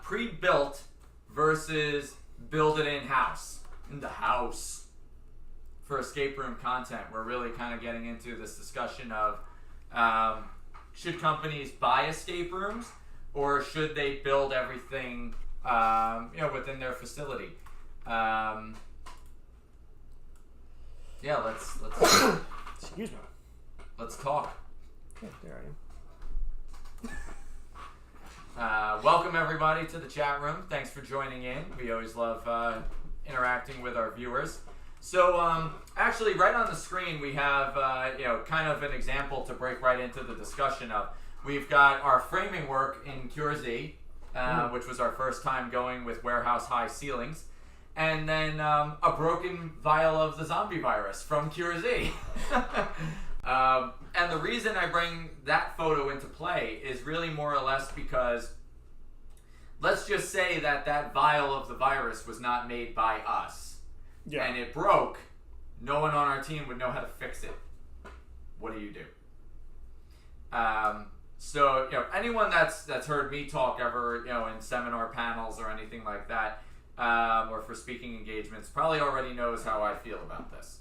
Pre-built versus build it in-house. In the house. For escape room content, we're really kind of getting into this discussion of should companies buy escape rooms or should they build everything within their facility? Let's excuse me. Let's talk. Yeah, there I am. Welcome everybody to the chat room. Thanks for joining in. We always love interacting with our viewers. So actually, right on the screen we have kind of an example to break right into the discussion of. We've got our framing work in QRZ, which was our first time going with warehouse high ceilings, and then a broken vial of the zombie virus from QRZ. And the reason I bring that photo into play is really more or less because let's just say that vial of the virus was not made by us. Yeah. And it broke. No one on our team would know how to fix it. What do you do? So anyone that's heard me talk ever in seminar panels or anything like that, or for speaking engagements, probably already knows how I feel about this.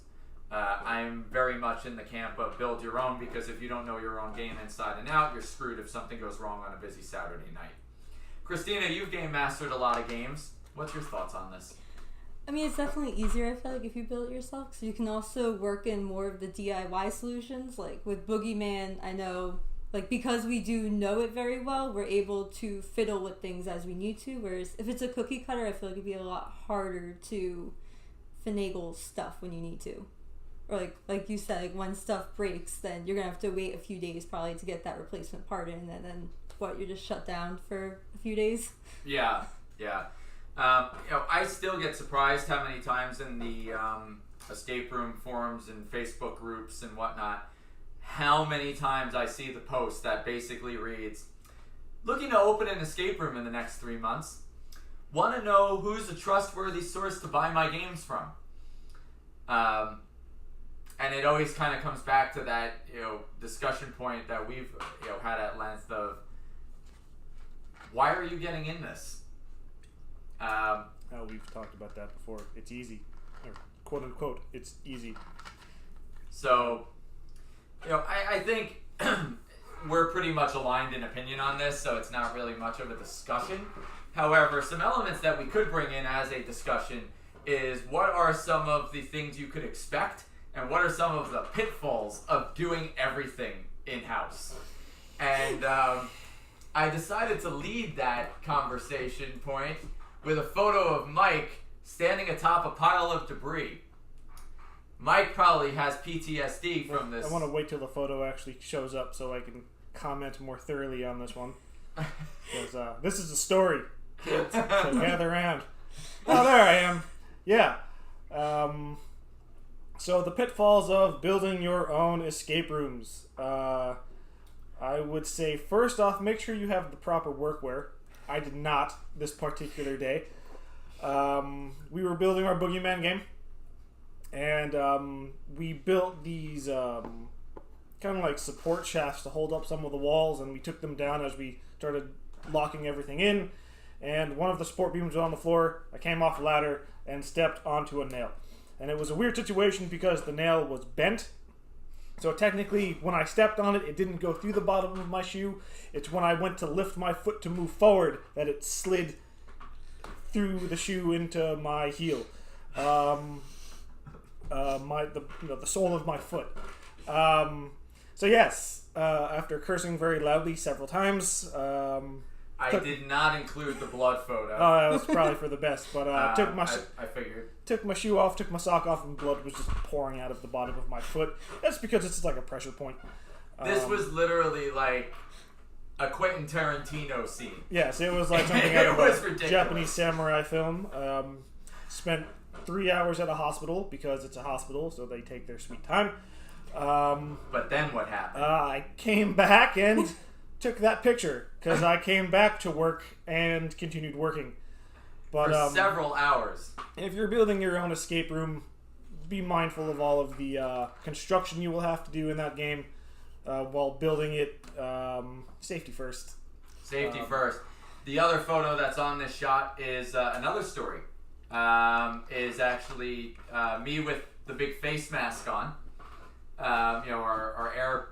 I'm very much in the camp of build your own, because if you don't know your own game inside and out, you're screwed if something goes wrong on a busy Saturday night. Christina, you've game mastered a lot of games. What's your thoughts on this? I mean, it's definitely easier, I feel like, if you build it yourself. So you can also work in more of the DIY solutions. Like with Boogeyman, I know, because we do know it very well, we're able to fiddle with things as we need to. Whereas if it's a cookie cutter, I feel like it'd be a lot harder to finagle stuff when you need to. Or like you said, when stuff breaks, then you're going to have to wait a few days probably to get that replacement part in. And then, you're just shut down for a few days? Yeah. I still get surprised how many times in the escape room forums and Facebook groups and whatnot, how many times I see the post that basically reads, looking to open an escape room in the next 3 months. Want to know who's a trustworthy source to buy my games from? And it always kind of comes back to that discussion point that we've had at length of, why are you getting in this? We've talked about that before. It's easy, or quote unquote, it's easy. So, I think we're pretty much aligned in opinion on this, so it's not really much of a discussion. However, some elements that we could bring in as a discussion is what are some of the things you could expect, and what are some of the pitfalls of doing everything in-house. And I decided to lead that conversation point with a photo of Mike standing atop a pile of debris. Mike probably has PTSD from this. I want to wait till the photo actually shows up so I can comment more thoroughly on this one. Because this is a story, kids, so gather around. Oh, there I am. Yeah. So the pitfalls of building your own escape rooms. I would say, first off, make sure you have the proper workwear. I did not this particular day. We were building our Boogeyman game, and we built these kind of like support shafts to hold up some of the walls, and we took them down as we started locking everything in, and one of the support beams was on the floor. I came off the ladder and stepped onto a nail. And it was a weird situation because the nail was bent. So technically, when I stepped on it, it didn't go through the bottom of my shoe. It's when I went to lift my foot to move forward that it slid through the shoe into my heel, the sole of my foot. So yes, after cursing very loudly several times, I did not include the blood photo. That was probably for the best, but I figured. Took my shoe off, took my sock off, and blood was just pouring out of the bottom of my foot. That's because it's like a pressure point. This was literally like a Quentin Tarantino scene. Yes, it was like something out of a Japanese samurai film. Spent 3 hours at a hospital because it's a hospital, so they take their sweet time. But then what happened? I came back and took that picture because I came back to work and continued working. But, for several hours. If you're building your own escape room, be mindful of all of the construction you will have to do in that game while building it. Safety first. Safety first. The other photo that's on this shot is another story. Is actually me with the big face mask on. Our air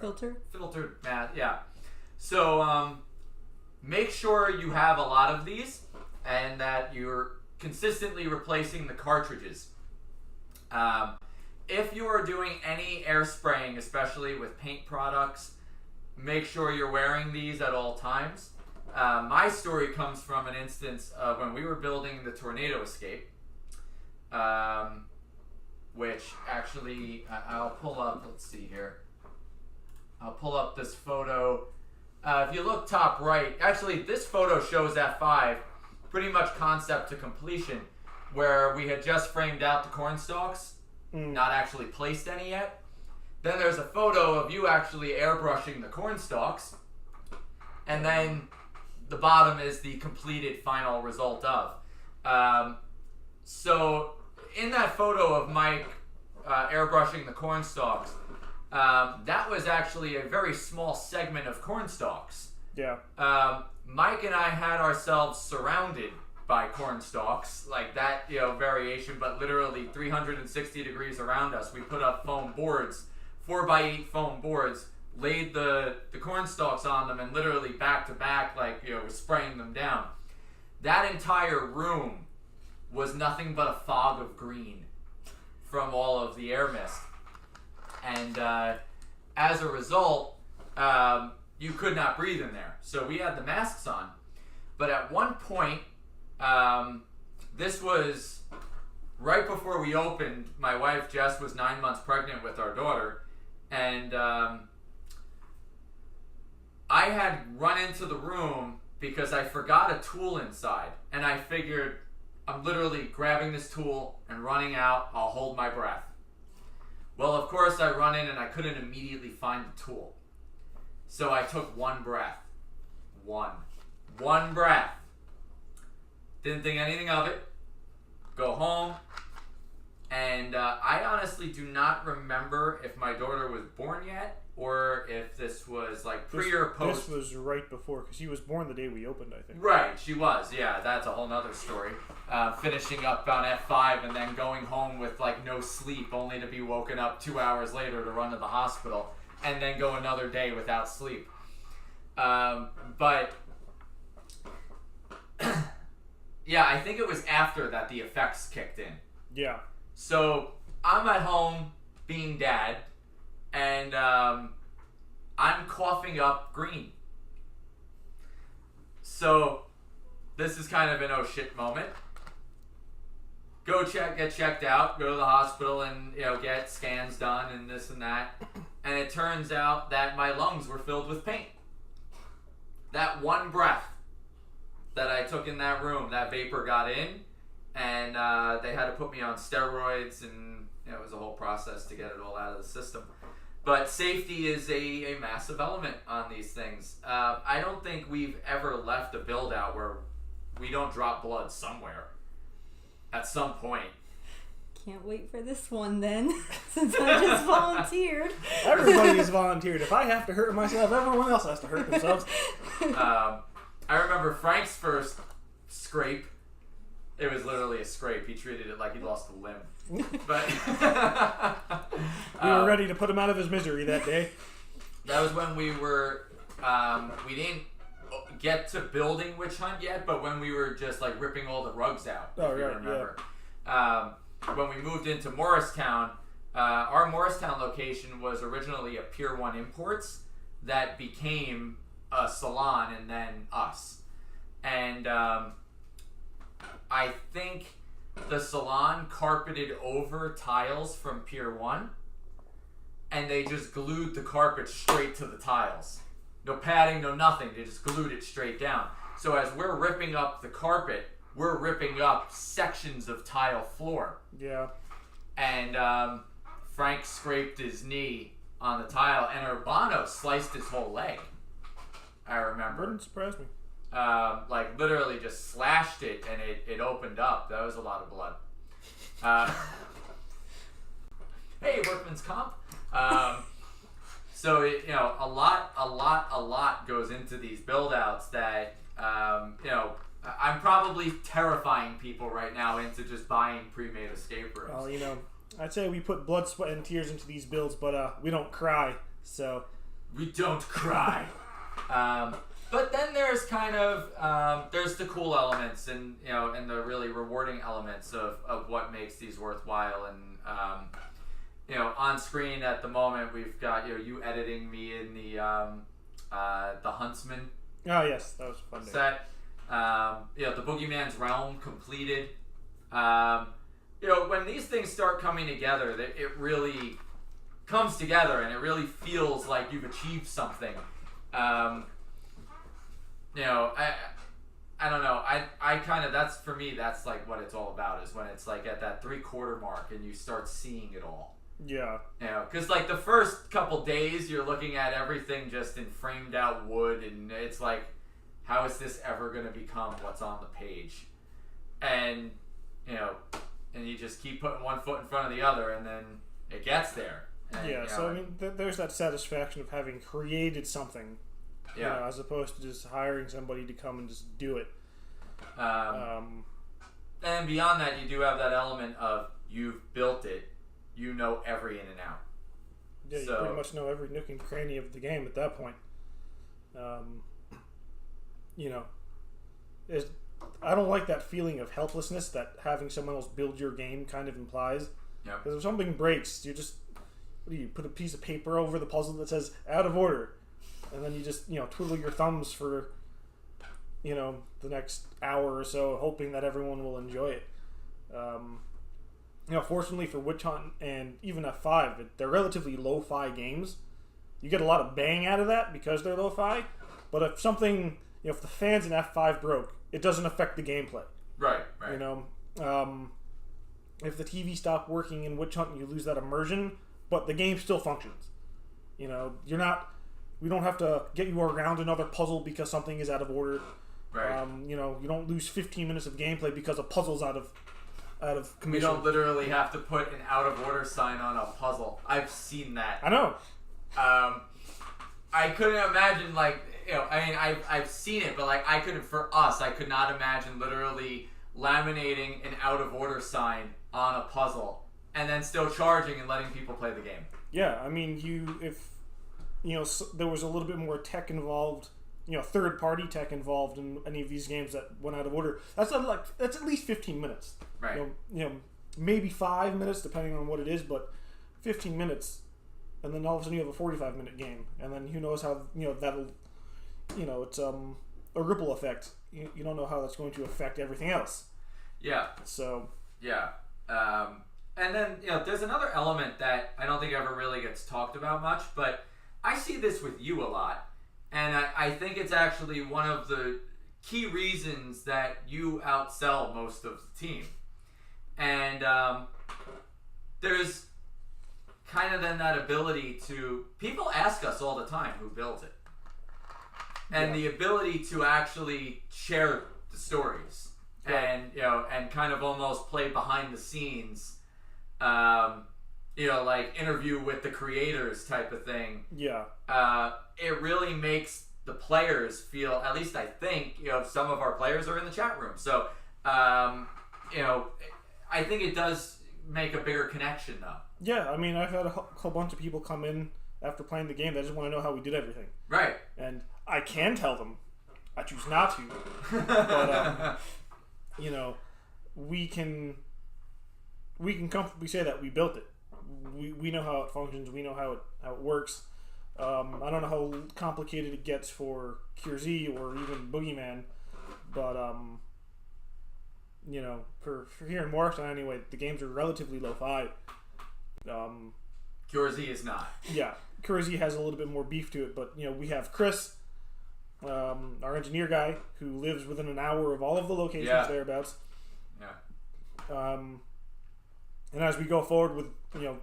filtered mask. Yeah. So make sure you have a lot of these and that you're consistently replacing the cartridges. If you are doing any air spraying, especially with paint products, make sure you're wearing these at all times. My story comes from an instance of when we were building the tornado escape, which actually I'll pull up. Let's see here. I'll pull up this photo. If you look top right, actually this photo shows F5, pretty much concept to completion, where we had just framed out the corn stalks, not actually placed any yet. Then there's a photo of you actually airbrushing the corn stalks, and then the bottom is the completed final result of. So in that photo of Mike airbrushing the corn stalks, that was actually a very small segment of corn stalks. Yeah. Mike and I had ourselves surrounded by corn stalks, like that, variation, but literally 360 degrees around us. We put up foam boards, 4x8 foam boards, laid the corn stalks on them, and literally back to back, was spraying them down. That entire room was nothing but a fog of green from all of the air mist. And as a result, you could not breathe in there. So we had the masks on. But at one point, this was right before we opened. My wife, Jess, was 9 months pregnant with our daughter. And I had run into the room because I forgot a tool inside. And I figured, I'm literally grabbing this tool and running out. I'll hold my breath. Well, of course, I run in and I couldn't immediately find the tool. So I took one breath. One breath. Didn't think anything of it. Go home. And I honestly do not remember if my daughter was born yet or if this was pre or post. This was right before, because she was born the day we opened, I think. Right, she was. Yeah, that's a whole nother story. Finishing up on F5 and then going home with no sleep, only to be woken up 2 hours later to run to the hospital and then go another day without sleep. But yeah, I think it was after that the effects kicked in. Yeah. So I'm at home being dad, and I'm coughing up green. So this is kind of an oh shit moment. Get checked out, go to the hospital, and get scans done and this and that. And it turns out that my lungs were filled with paint. That one breath that I took in that room, that vapor got in, and they had to put me on steroids, and it was a whole process to get it all out of the system. But safety is a massive element on these things. I don't think we've ever left a build out where we don't drop blood somewhere at some point. Can't wait for this one then, since I just volunteered. Everybody's volunteered. If I have to hurt myself, everyone else has to hurt themselves. I remember Frank's first scrape. It was literally a scrape. He treated it like he lost a limb. But we were ready to put him out of his misery that day. That was when we were, we didn't get to building Witch Hunt yet, but when we were just ripping all the rugs out, if you remember. Yeah. When we moved into Morristown, our Morristown location was originally a Pier 1 Imports that became a salon and then us. And I think the salon carpeted over tiles from Pier 1, and they just glued the carpet straight to the tiles. No padding, no nothing. They just glued it straight down. So as we're ripping up the carpet, we're ripping up sections of tile floor. Yeah. And Frank scraped his knee on the tile, and Urbano sliced his whole leg. I remember. Wouldn't surprise me. Literally just slashed it, and it opened up. That was a lot of blood. Hey, workman's comp. So a lot goes into these build outs that I'm probably terrifying people right now into just buying pre-made escape rooms. Well, I'd say we put blood, sweat, and tears into these builds, but we don't cry. So we don't cry. But then there's kind of there's the cool elements and and the really rewarding elements of what makes these worthwhile. And on screen at the moment we've got you editing me in the Huntsman. Oh yes, that was fun. Set. The Boogeyman's Realm completed. When these things start coming together, it really comes together and it really feels like you've achieved something. I don't know. I kind of, that's for me, that's like what it's all about, is when it's like at that 3/4 mark and you start seeing it all. Yeah. Because like the first couple days you're looking at everything just in framed out wood and it's like, how is this ever going to become what's on the page? And, and you just keep putting one foot in front of the other and then it gets there. And, yeah, so I mean, there's that satisfaction of having created something, as opposed to just hiring somebody to come and just do it. And beyond that, you do have that element of you've built it, you know every in and out. Yeah, you pretty much know every nook and cranny of the game at that point. I don't like that feeling of helplessness that having someone else build your game kind of implies. Yeah. Because if something breaks, you just put a piece of paper over the puzzle that says out of order, and then you just twiddle your thumbs for the next hour or so, hoping that everyone will enjoy it. Fortunately for Witch Hunt and even F5, they're relatively lo-fi games. You get a lot of bang out of that because they're lo-fi. But if something, if the fans in F5 broke, it doesn't affect the gameplay. Right. If the TV stopped working in Witch Hunt, you lose that immersion, but the game still functions. We don't have to get you around another puzzle because something is out of order. Right. You don't lose 15 minutes of gameplay because a puzzle's out of commission. We don't literally have to put an out of order sign on a puzzle. I've seen that. I know. I couldn't imagine I've seen it, but I could not imagine literally laminating an out of order sign on a puzzle and then still charging and letting people play the game. Yeah, I mean, if there was a little bit more tech involved, third party tech involved in any of these games that went out of order, that's at least 15 minutes. Right. Maybe 5 minutes depending on what it is, but 15 minutes, and then all of a sudden you have a 45-minute game, and then who knows how that'll it's a ripple effect. You don't know how that's going to affect everything else. Yeah. So. Yeah. And then there's another element that I don't think ever really gets talked about much, but I see this with you a lot, and I think it's actually one of the key reasons that you outsell most of the team. And there's kind of then that ability to, people ask us all the time who built it, and the ability to actually share the stories, and and kind of almost play behind the scenes, interview with the creators type of thing. Yeah. It really makes the players feel, at least I think, some of our players are in the chat room. So, I think it does make a bigger connection, though. Yeah, I mean, I've had a whole bunch of people come in after playing the game that just want to know how we did everything. Right. And I can tell them. I choose not to. But, we can comfortably say that we built it. We know how it functions. We know how it works. I don't know how complicated it gets for Cure Z or even Boogeyman, but for here in Morristown anyway, the games are relatively lo-fi. Cure Z is not. Yeah, Cure Z has a little bit more beef to it, but we have Chris, our engineer guy, who lives within an hour of all of the locations thereabouts. Yeah. And as we go forward with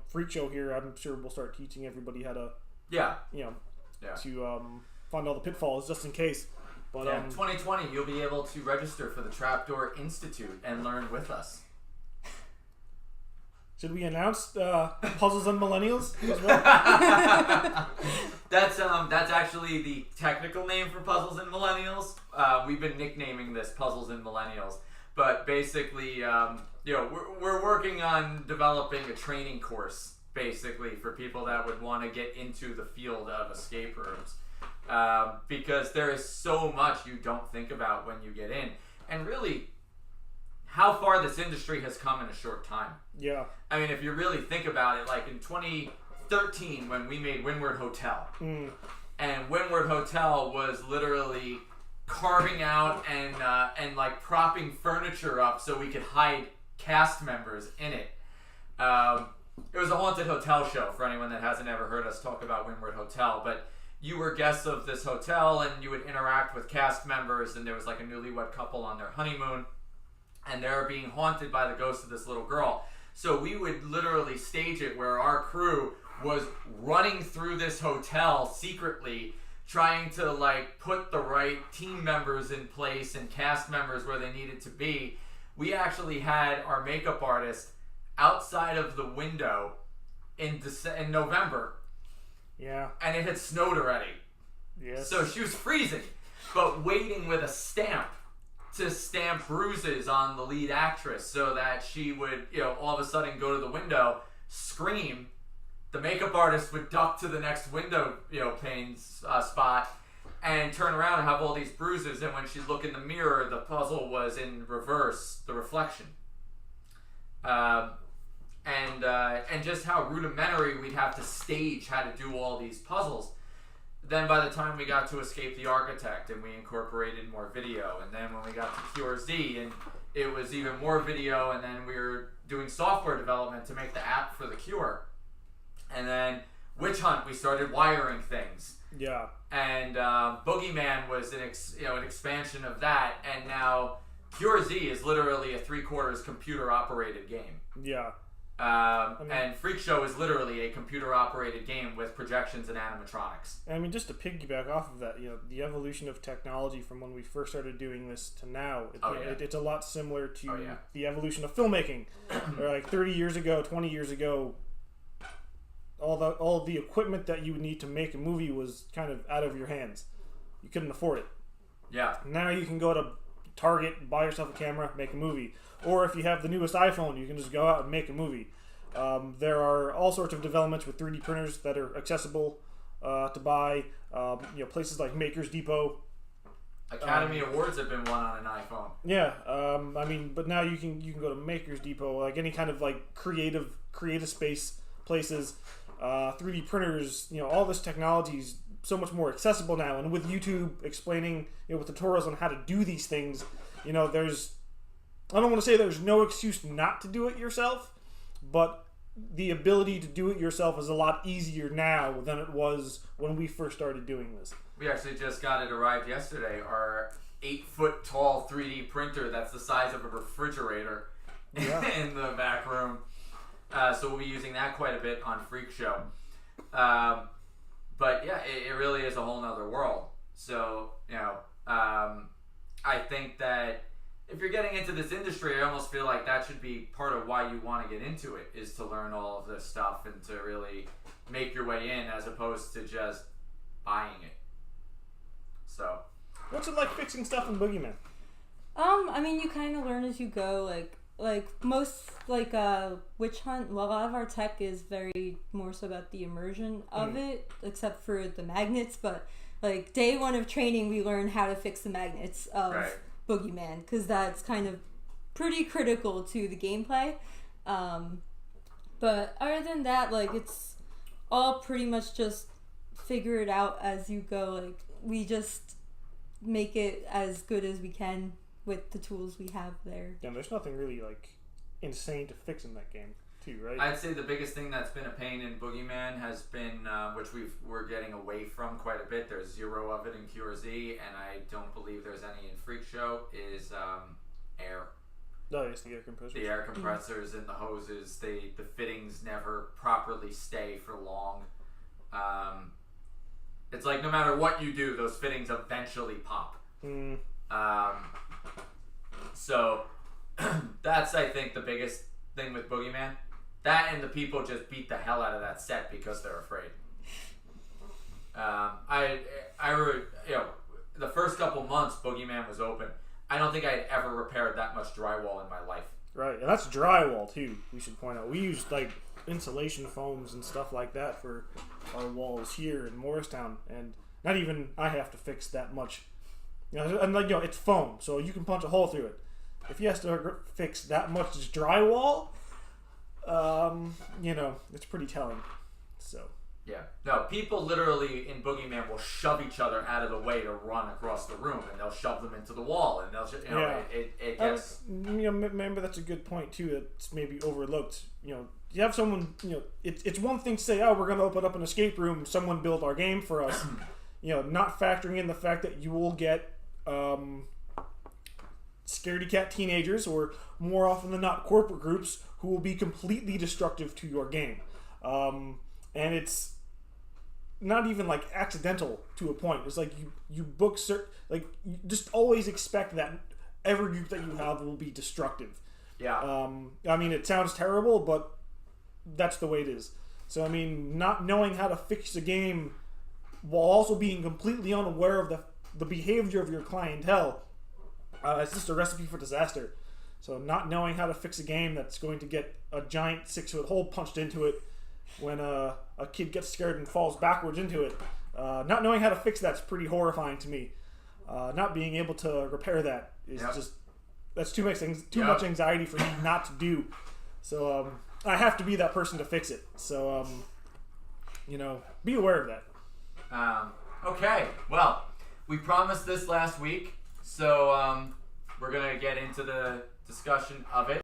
Freak Show here, I'm sure we'll start teaching everybody how to to find all the pitfalls just in case. But 2020, you'll be able to register for the Trapdoor Institute and learn with us. Should we announce Puzzles and Millennials as well? That's actually the technical name for Puzzles and Millennials. We've been nicknaming this Puzzles and Millennials, but basically, we're working on developing a training course basically for people that would want to get into the field of escape rooms, because there is so much you don't think about when you get in, and really how far this industry has come in a short time. Yeah. I mean, if you really think about it, like in 2013 when we made Windward Hotel, and Windward Hotel was literally carving out and like propping furniture up so we could hide cast members in it. It was a haunted hotel show for anyone that hasn't ever heard us talk about Windward Hotel, but you were guests of this hotel and you would interact with cast members, and there was like a newlywed couple on their honeymoon, and they're being haunted by the ghost of this little girl. So we would literally stage it where our crew was running through this hotel secretly, trying to like put the right team members in place and cast members where they needed to be. We actually had our makeup artist outside of the window in November. Yeah. And it had snowed already. Yes. So she was freezing, but waiting with a stamp to stamp bruises on the lead actress so that she would, all of a sudden go to the window, scream. The makeup artist would duck to the next window, pane spot, and turn around and have all these bruises. And when she'd look in the mirror, the puzzle was in reverse, the reflection. And just how rudimentary we'd have to stage how to do all these puzzles. Then by the time we got to Escape the Architect and we incorporated more video, and then when we got to QRZ and it was even more video, and then we were doing software development to make the app for the Cure. And then Witch Hunt, we started wiring things. Yeah. And Boogeyman was an expansion of that, and now QRZ is literally a 3/4 computer operated game. Yeah. And Freak Show is literally a computer-operated game with projections and animatronics. I mean, just to piggyback off of that, the evolution of technology from when we first started doing this to now, it's a lot similar to the evolution of filmmaking. Like 30 years ago, 20 years ago, all the equipment that you would need to make a movie was kind of out of your hands. You couldn't afford it. Yeah. Now you can go to Target, buy yourself a camera, make a movie. Or if you have the newest iPhone, you can just go out and make a movie. There are all sorts of developments with 3D printers that are accessible to buy. Places like Maker's Depot. Academy Awards have been won on an iPhone. Yeah, but now you can go to Maker's Depot, like any kind of like creative space places, 3D printers. All this technology is so much more accessible now, and with YouTube explaining, with tutorials on how to do these things, I don't want to say there's no excuse not to do it yourself, but the ability to do it yourself is a lot easier now than it was when we first started doing this. We actually just got it arrived yesterday. Our 8-foot tall 3D printer that's the size of a refrigerator in the back room. So we'll be using that quite a bit on Freak Show. But yeah, it really is a whole nother world. So, I think that if you're getting into this industry, I almost feel like that should be part of why you want to get into it, is to learn all of this stuff and to really make your way in, as opposed to just buying it. So, what's it like fixing stuff in Boogeyman? I mean, you kind of learn as you go. Like most Witch Hunt, a lot of our tech is very more so about the immersion of it, except for the magnets. But like day one of training, we learn how to fix the magnets of Boogeyman, because that's kind of pretty critical to the gameplay. But other than that, it's all pretty much just figure it out as you go. We just make it as good as we can with the tools we have there. Yeah, there's nothing really insane to fix in that game too, right? I'd say the biggest thing that's been a pain in Boogeyman has been, which we're getting away from quite a bit. There's zero of it in QRZ, and I don't believe there's any in Freak Show, is air. No, it's the air compressors. The air compressors and the hoses, the fittings never properly stay for long. It's like no matter what you do, those fittings eventually pop. So that's, I think, the biggest thing with Boogeyman. That and the people just beat the hell out of that set because they're afraid. The first couple months Boogeyman was open, I don't think I had ever repaired that much drywall in my life. Right, and that's drywall too. We should point out we used like insulation foams and stuff like that for our walls here in Morristown, and not even I have to fix that much. And it's foam, so you can punch a hole through it. If he has to fix that much drywall, it's pretty telling. So. Yeah. No, people literally in Boogeyman will shove each other out of the way to run across the room, and they'll shove them into the wall, and they'll it gets. Remember that's a good point too. That's maybe overlooked. You have someone. It's one thing to say, "Oh, we're going to open up an escape room. Someone built our game for us." Not factoring in the fact that you will get scaredy cat teenagers, or more often than not, corporate groups who will be completely destructive to your game. And it's not even like accidental to a point. It's like you book you just always expect that every group that you have will be destructive. Yeah. It sounds terrible, but that's the way it is. So not knowing how to fix a game while also being completely unaware of the behavior of your clientele, it's just a recipe for disaster. So not knowing how to fix a game that's going to get a giant 6-foot hole punched into it when a kid gets scared and falls backwards into it. Not knowing how to fix that's pretty horrifying to me. Not being able to repair that is that's too much anxiety for me not to do. So I have to be that person to fix it. So be aware of that. Okay, well, we promised this last week, so we're gonna get into the discussion of it.